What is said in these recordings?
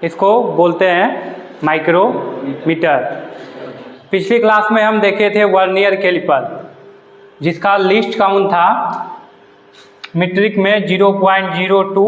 इसको बोलते हैं माइक्रोमीटर। पिछली क्लास में हम देखे थे वर्नियर कैलिपर, जिसका लिस्ट काउंट था मीट्रिक में 0.02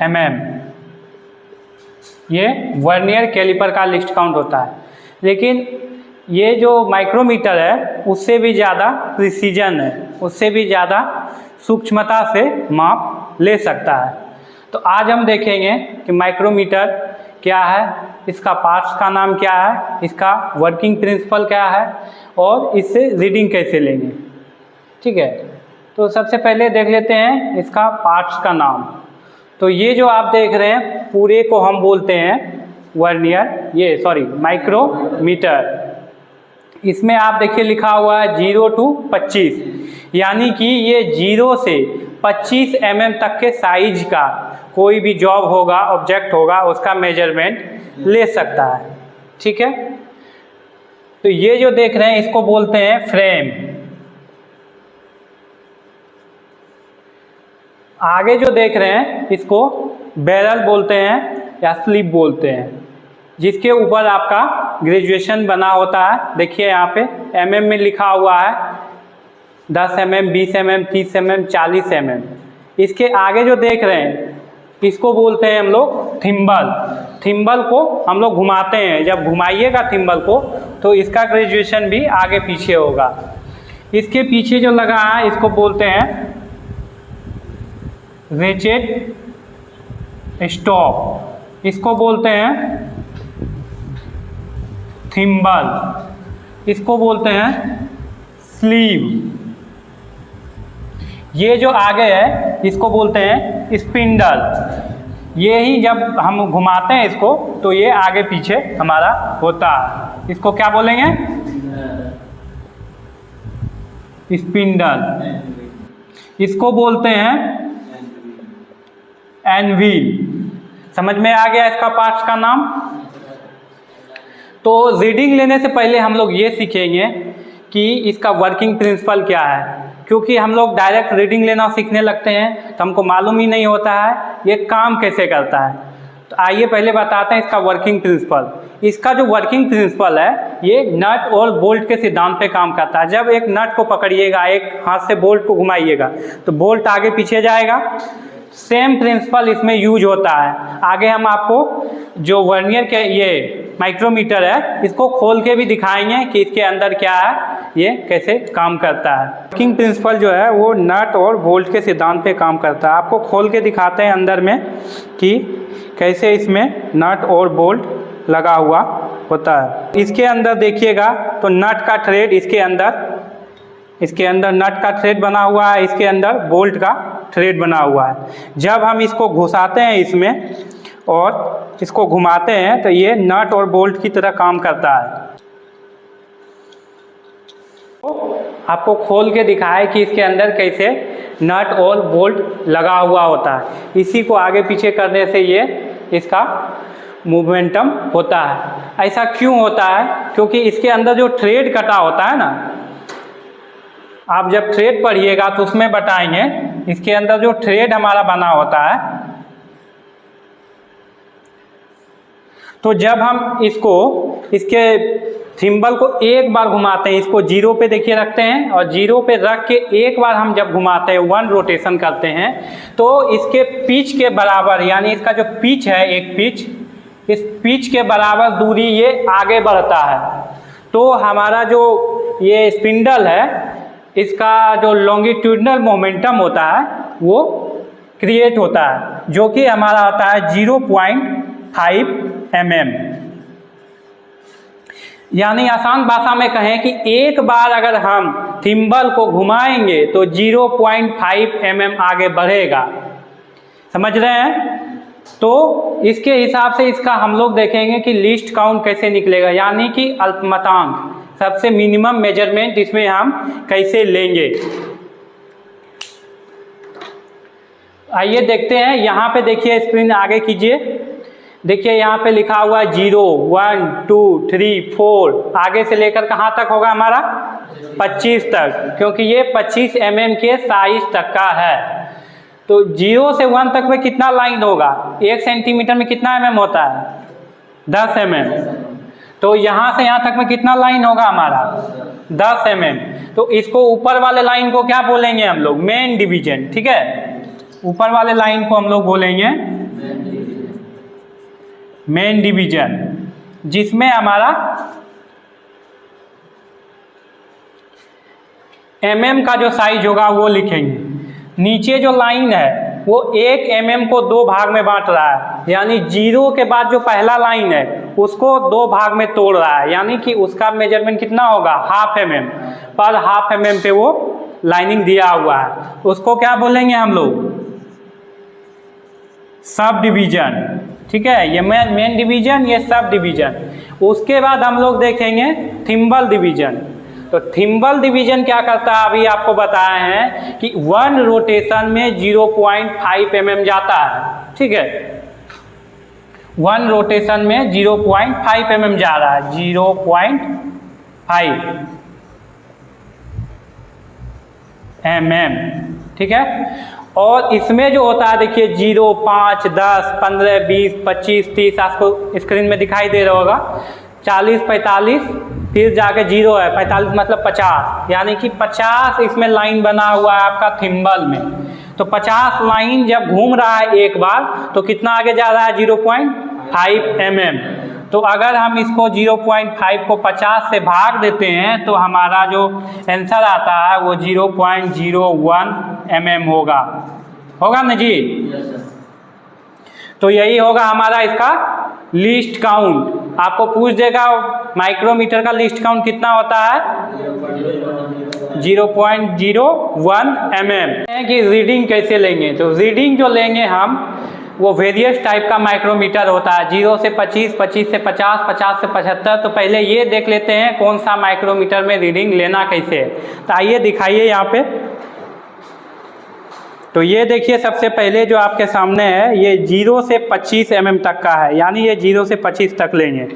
mm। ये वर्नियर कैलिपर का लिस्ट काउंट होता है, लेकिन ये जो माइक्रोमीटर है उससे भी ज़्यादा प्रिसीजन है, उससे भी ज़्यादा सूक्ष्मता से माप ले सकता है। तो आज हम देखेंगे कि माइक्रोमीटर क्या है, इसका पार्ट्स का नाम क्या है, इसका वर्किंग प्रिंसिपल क्या है और इससे रीडिंग कैसे लेंगे। ठीक है, तो सबसे पहले देख लेते हैं इसका पार्ट्स का नाम। तो ये जो आप देख रहे हैं पूरे को हम बोलते हैं माइक्रोमीटर। इसमें आप देखिए लिखा हुआ है 0 to 25, यानी कि ये 0 से 25 mm तक के साइज का कोई भी जॉब होगा, ऑब्जेक्ट होगा, उसका मेजरमेंट ले सकता है। ठीक है, तो ये जो देख रहे हैं इसको बोलते हैं फ्रेम। आगे जो देख रहे हैं इसको बैरल बोलते हैं या स्लिप बोलते हैं, जिसके ऊपर आपका ग्रेजुएशन बना होता है। देखिए यहाँ पे mm में लिखा हुआ है 10 mm, 20 mm, 30 mm, 40 mm। इसके आगे जो देख रहे हैं इसको बोलते हैं हम लोग थिम्बल। थिम्बल को हम लोग घुमाते हैं, जब घुमाइएगा थिम्बल को तो इसका ग्रेजुएशन भी आगे पीछे होगा। इसके पीछे जो लगा है इसको बोलते हैं रेचेट स्टॉप, इसको बोलते हैं थिम्बल, इसको बोलते हैं स्लीव। ये जो आगे है इसको बोलते हैं स्पिंडल। ये ही जब हम घुमाते हैं इसको तो ये आगे पीछे हमारा होता है, इसको क्या बोलेंगे? स्पिंडल। इसको बोलते हैं एनव्हील। समझ में आ गया इसका पार्ट्स का नाम। तो रीडिंग लेने से पहले हम लोग ये सीखेंगे कि इसका वर्किंग प्रिंसिपल क्या है, क्योंकि हम लोग डायरेक्ट रीडिंग लेना सीखने लगते हैं तो हमको मालूम ही नहीं होता है ये काम कैसे करता है। तो आइए पहले बताते हैं इसका वर्किंग प्रिंसिपल। इसका जो वर्किंग प्रिंसिपल है ये नट और बोल्ट के सिद्धांत पे काम करता है। जब एक नट को पकड़िएगा, एक हाथ से बोल्ट को घुमाइएगा तो बोल्ट आगे पीछे जाएगा। सेम प्रिंसिपल इसमें यूज होता है। आगे हम आपको जो वर्नियर के ये माइक्रोमीटर है इसको खोल के भी दिखाएंगे कि इसके अंदर क्या है, ये कैसे काम करता है। वर्किंग प्रिंसिपल जो है वो नट और बोल्ट के सिद्धांत पे काम करता है। आपको खोल के दिखाते हैं अंदर में कि कैसे इसमें नट और बोल्ट लगा हुआ होता है। इसके अंदर देखिएगा तो नट का थ्रेड इसके अंदर नट का थ्रेड बना हुआ है, इसके अंदर बोल्ट का थ्रेड बना हुआ है। जब हम इसको घुसाते हैं इसमें और इसको घुमाते हैं तो ये नट और बोल्ट की तरह काम करता है। तो आपको खोल के दिखाए कि इसके अंदर कैसे नट और बोल्ट लगा हुआ होता है। इसी को आगे पीछे करने से ये इसका मूवमेंटम होता है। ऐसा क्यों होता है? क्योंकि इसके अंदर जो थ्रेड कटा होता है ना, आप जब थ्रेड पढ़िएगा तो उसमें बताएंगे इसके अंदर जो थ्रेड हमारा बना होता है, तो जब हम इसके थिम्बल को एक बार घुमाते हैं, इसको 0 पे देखिए रखते हैं और 0 पे रख के एक बार हम जब घुमाते हैं 1 रोटेशन करते हैं तो इसके पिच के बराबर, यानी इसका जो पिच है एक पिच, इस पिच के बराबर दूरी ये आगे बढ़ता है। तो हमारा जो ये स्पिंडल है इसका जो लॉन्गिट्यूडनल मोमेंटम होता है वो क्रिएट होता है, जो कि हमारा होता है 0.5 mm। यानी आसान भाषा में कहें कि एक बार अगर हम थिम्बल को घुमाएंगे तो 0.5 mm आगे बढ़ेगा। समझ रहे हैं? तो इसके हिसाब से इसका हम लोग देखेंगे कि लिस्ट काउंट कैसे निकलेगा, यानी कि अल्पमतांक, सबसे मिनिमम मेजरमेंट इसमें हम कैसे लेंगे। आइए देखते हैं। यहाँ पे देखिए, स्क्रीन आगे कीजिए। देखिए यहाँ पे लिखा हुआ है 0, 1, 2, 3, 4, आगे से लेकर कहाँ तक होगा हमारा 25 तक, क्योंकि ये 25 mm के साइज तक का है। तो 0 से 1 तक में कितना लाइन होगा? 1 सेंटीमीटर में कितना mm होता है? 10 mm। तो यहाँ से यहाँ तक में कितना लाइन होगा हमारा? 10 mm। तो इसको ऊपर वाले लाइन को क्या बोलेंगे हम लोग? Main division. ठीक है, ऊपर वाले लाइन को हम लोग बोलेंगे मेन डिवीजन, जिसमें हमारा mm का जो साइज होगा वो लिखेंगे। नीचे जो लाइन है वो 1 mm को 2 भाग में बांट रहा है, यानी 0 के बाद जो पहला लाइन है उसको 2 भाग में तोड़ रहा है, यानी कि उसका मेजरमेंट कितना होगा? ½ mm। पर ½ mm पे वो लाइनिंग दिया हुआ है, उसको क्या बोलेंगे हम लोग? Sub division. ठीक है, ये मेन डिवीजन, ये सब डिवीजन। उसके बाद हम लोग देखेंगे थिम्बल डिवीजन। तो थिम्बल डिवीजन क्या करता है, अभी आपको बताया है कि 1 रोटेशन में 0.5 mm जाता है। ठीक है, 1 रोटेशन में 0.5 mm जा रहा है, 0.5 mm। ठीक है, और इसमें जो होता है देखिए 0, 5, 10, 15, 20, 25, 30, आपको स्क्रीन में दिखाई दे रहा होगा, 40, 45, फिर जाके 0 है, 45 मतलब 50, यानी कि 50 इसमें लाइन बना हुआ है आपका थिम्बल में। तो 50 लाइन जब घूम रहा है एक बार तो कितना आगे जा रहा है? 0.5 mm। तो अगर हम इसको 0.5 को 50 से भाग देते हैं तो हमारा जो आंसर आता है वो 0.01 mm होगा ना जी? तो यही होगा हमारा इसका लीस्ट काउंट। आपको पूछ देगा माइक्रोमीटर का लीस्ट काउंट कितना होता है? 0.01 mm। कि रीडिंग कैसे लेंगे? तो रीडिंग जो लेंगे हम वो वेरियस टाइप का माइक्रोमीटर होता है, 0 से 25, 25 से 50, 50 से 75। तो पहले ये देख लेते हैं कौन सा माइक्रोमीटर में रीडिंग लेना कैसे है। तो आइए दिखाइए यहाँ पे। तो ये देखिए सबसे पहले जो आपके सामने है ये 0 से 25 mm तक का है, यानी ये 0 से 25 तक लेंगे।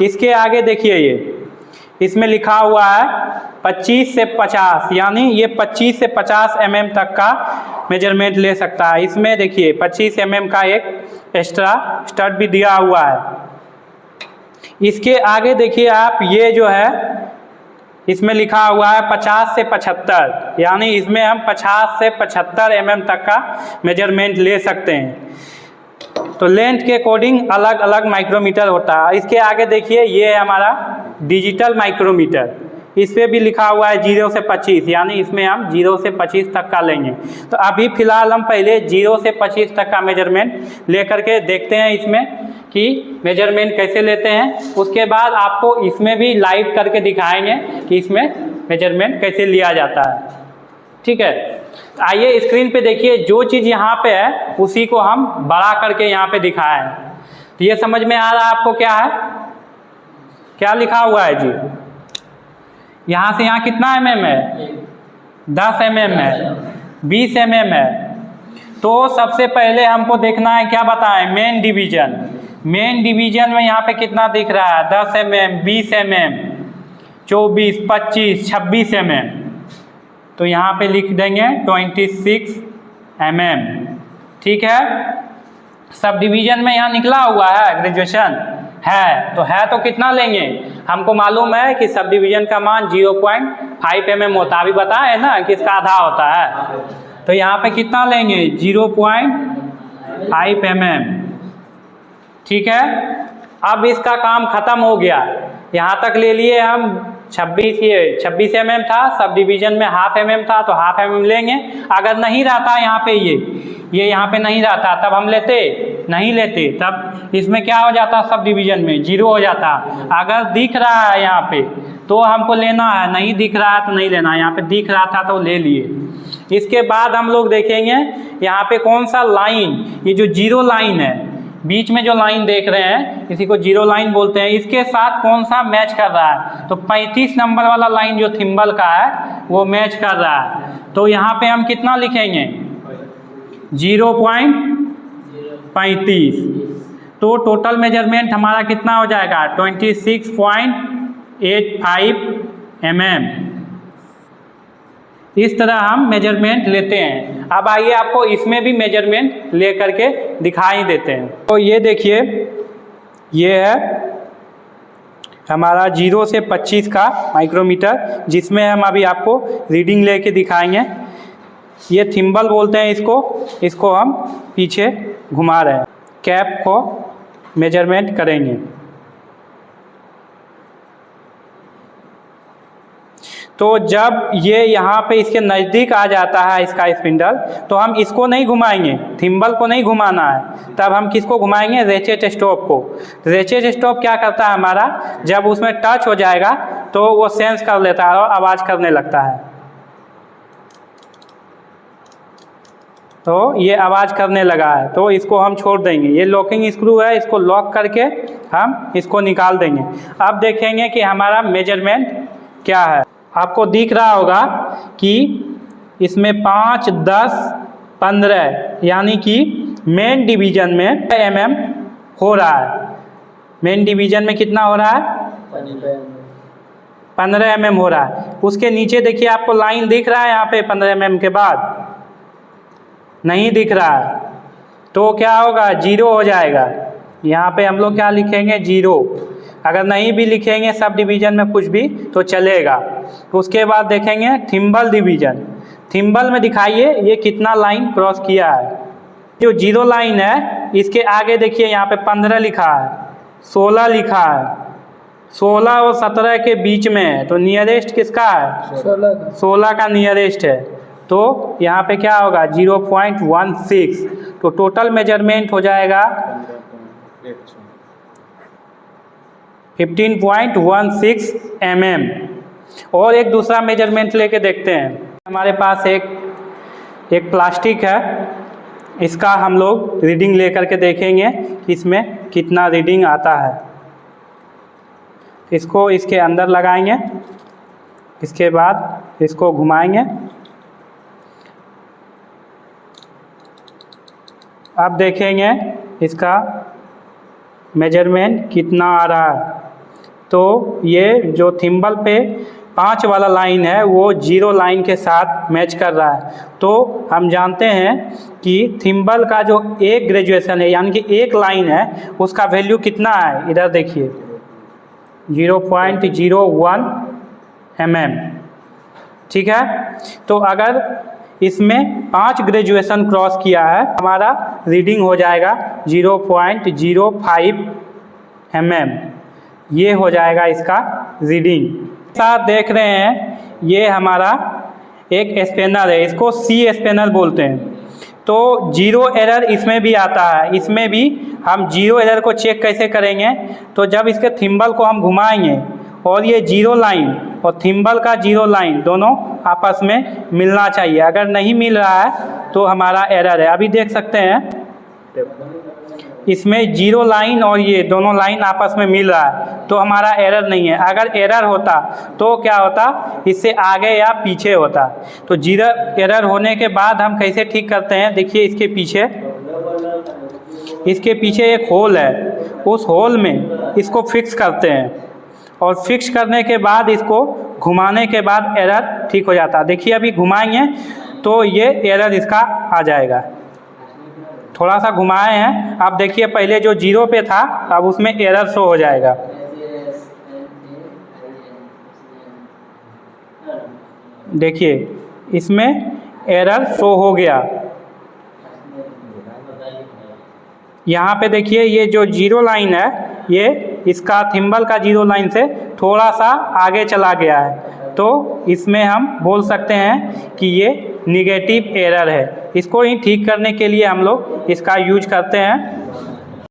इसके आगे देखिए ये इसमें लिखा हुआ है 25 से 50, यानी ये 25 से 50 mm तक का मेजरमेंट ले सकता है। इसमें देखिए 25 mm का एक एक्स्ट्रा स्टड भी दिया हुआ है। इसके आगे देखिए आप ये जो है इसमें लिखा हुआ है 50 से 75, यानी इसमें हम 50 से 75 mm तक का मेजरमेंट ले सकते हैं। तो लेंथ के अकॉर्डिंग अलग अलग माइक्रोमीटर होता है। इसके आगे देखिए ये है हमारा डिजिटल माइक्रोमीटर, इस पर भी लिखा हुआ है 0 से 25, यानी इसमें हम 0 से 25 तक का लेंगे। तो अभी फ़िलहाल हम पहले 0 से 25 तक का मेजरमेंट ले करके देखते हैं इसमें कि मेजरमेंट कैसे लेते हैं। उसके बाद आपको इसमें भी लाइव करके दिखाएंगे कि इसमें मेजरमेंट कैसे लिया जाता है। ठीक है, तो आइए स्क्रीन पे देखिए, जो चीज़ यहाँ पे है उसी को हम बड़ा करके यहाँ पे दिखाए हैं। तो ये समझ में आ रहा है आपको क्या है, क्या लिखा हुआ है जी? यहाँ से यहाँ कितना mm है? 10 mm है, 20 mm है। तो सबसे पहले हमको देखना है, क्या बताएं, मेन डिवीजन। मेन डिवीजन में यहाँ पे कितना दिख रहा है? 10 mm, 20 mm, 24, 25, 26 mm। तो यहाँ पे लिख देंगे 26 mm। ठीक है, सब डिवीजन में यहाँ निकला हुआ है ग्रेजुएशन है, तो कितना लेंगे? हमको मालूम है कि सब डिवीजन का मान 0.5 mm होता है, अभी बताए ना कि इसका आधा होता है। तो यहाँ पे कितना लेंगे? 0.5 mm। ठीक है, अब इसका काम खत्म हो गया। यहाँ तक ले लिए हम 26 mm था, सब डिवीजन में ½ mm था, तो ½ mm लेंगे। अगर नहीं रहता यहाँ पे ये यहाँ पे नहीं रहता तब हम नहीं लेते, तब इसमें क्या हो जाता? सब डिवीजन में 0 हो जाता। अगर दिख रहा है यहाँ पे तो हमको लेना है, नहीं दिख रहा है तो नहीं लेना। यहाँ पे दिख रहा था तो ले लिए। इसके बाद हम लोग देखेंगे यहाँ पे कौन सा लाइन, ये जो 0 लाइन है, बीच में जो लाइन देख रहे हैं इसी को 0 लाइन बोलते हैं, इसके साथ कौन सा मैच कर रहा है? तो 35 नंबर वाला लाइन जो थिम्बल का है वो मैच कर रहा है। तो यहाँ पे हम कितना लिखेंगे? 0.35। तो टोटल मेजरमेंट हमारा कितना हो जाएगा? 26.85 mm। इस तरह हम मेजरमेंट लेते हैं। अब आइए आपको इसमें भी मेजरमेंट ले करके दिखाई देते हैं। तो ये देखिए, ये है हमारा 0 से 25 का माइक्रोमीटर, जिसमें हम अभी आपको रीडिंग लेके दिखाएंगे। ये थिम्बल बोलते हैं इसको हम पीछे घुमा रहे हैं, कैप को मेजरमेंट करेंगे। तो जब ये यहाँ पे इसके नज़दीक आ जाता है इसका स्पिंडल, तो हम इसको नहीं घुमाएंगे, थिम्बल को नहीं घुमाना है। तब हम किसको घुमाएंगे? रेचेट स्टॉप को। रेचेट स्टॉप क्या करता है हमारा, जब उसमें टच हो जाएगा तो वो सेंस कर लेता है और आवाज़ करने लगता है। तो ये आवाज़ करने लगा है, तो इसको हम छोड़ देंगे। ये लॉकिंग स्क्रू है, इसको लॉक करके हम इसको निकाल देंगे। अब देखेंगे कि हमारा मेजरमेंट क्या है। आपको दिख रहा होगा कि इसमें 5, 10, 15 यानी कि मेन डिवीज़न में mm हो रहा है। मेन डिवीज़न में कितना हो रहा है? 15 mm हो रहा है। उसके नीचे देखिए, आपको लाइन दिख रहा है यहाँ पे 15 mm के बाद? नहीं दिख रहा है। तो क्या होगा? 0 हो जाएगा। यहाँ पे हम लोग क्या लिखेंगे? 0। अगर नहीं भी लिखेंगे सब डिवीज़न में कुछ भी तो चलेगा। उसके बाद देखेंगे थिम्बल डिवीज़न। थिम्बल में दिखाइए ये कितना लाइन क्रॉस किया है। जो 0 लाइन है इसके आगे देखिए यहाँ पे 15 लिखा है, 16 लिखा है, 16 और 17 के बीच में है। तो नियरेस्ट किसका है? 16 का नियरेस्ट है। तो यहाँ पे क्या होगा? 0.16। तो टोटल मेजरमेंट हो जाएगा 15.16 mm। और एक दूसरा मेजरमेंट लेके देखते हैं। हमारे पास एक प्लास्टिक है, इसका हम लोग रीडिंग ले करके देखेंगे कि इसमें कितना रीडिंग आता है। इसको इसके अंदर लगाएंगे, इसके बाद इसको घुमाएंगे। अब देखेंगे इसका मेजरमेंट कितना आ रहा है। तो ये जो थिम्बल पे 5 वाला लाइन है वो 0 लाइन के साथ मैच कर रहा है। तो हम जानते हैं कि थिम्बल का जो एक ग्रेजुएशन है यानी कि एक लाइन है उसका वैल्यू कितना है। इधर देखिए 0.01 mm, ठीक है। तो अगर इसमें 5 ग्रेजुएशन क्रॉस किया है, हमारा रीडिंग हो जाएगा 0.05 mm। ये हो जाएगा इसका रीडिंग। साथ देख रहे हैं ये हमारा एक स्पेनर है, इसको सी स्पेनर बोलते हैं। तो 0 एरर इसमें भी आता है। इसमें भी हम 0 एरर को चेक कैसे करेंगे? तो जब इसके थिम्बल को हम घुमाएंगे और ये 0 लाइन और थिम्बल का 0 लाइन दोनों आपस में मिलना चाहिए। अगर नहीं मिल रहा है तो हमारा एरर है। अभी देख सकते हैं इसमें 0 लाइन और ये दोनों लाइन आपस में मिल रहा है, तो हमारा एरर नहीं है। अगर एरर होता तो क्या होता? इससे आगे या पीछे होता। तो 0 एरर होने के बाद हम कैसे ठीक करते हैं? देखिए इसके पीछे एक होल है, उस होल में इसको फिक्स करते हैं और फिक्स करने के बाद इसको घुमाने के बाद एरर ठीक हो जाता है। देखिए अभी घुमाएंगे तो ये एरर इसका आ जाएगा। थोड़ा सा घुमाए हैं, आप देखिए पहले जो 0 पे था अब उसमें एरर शो हो जाएगा। देखिए इसमें एरर शो हो गया। यहाँ पे देखिए ये जो 0 लाइन है ये इसका थिम्बल का 0 लाइन से थोड़ा सा आगे चला गया है। तो इसमें हम बोल सकते हैं कि ये निगेटिव एरर है। इसको ही ठीक करने के लिए हम लोग इसका यूज करते हैं।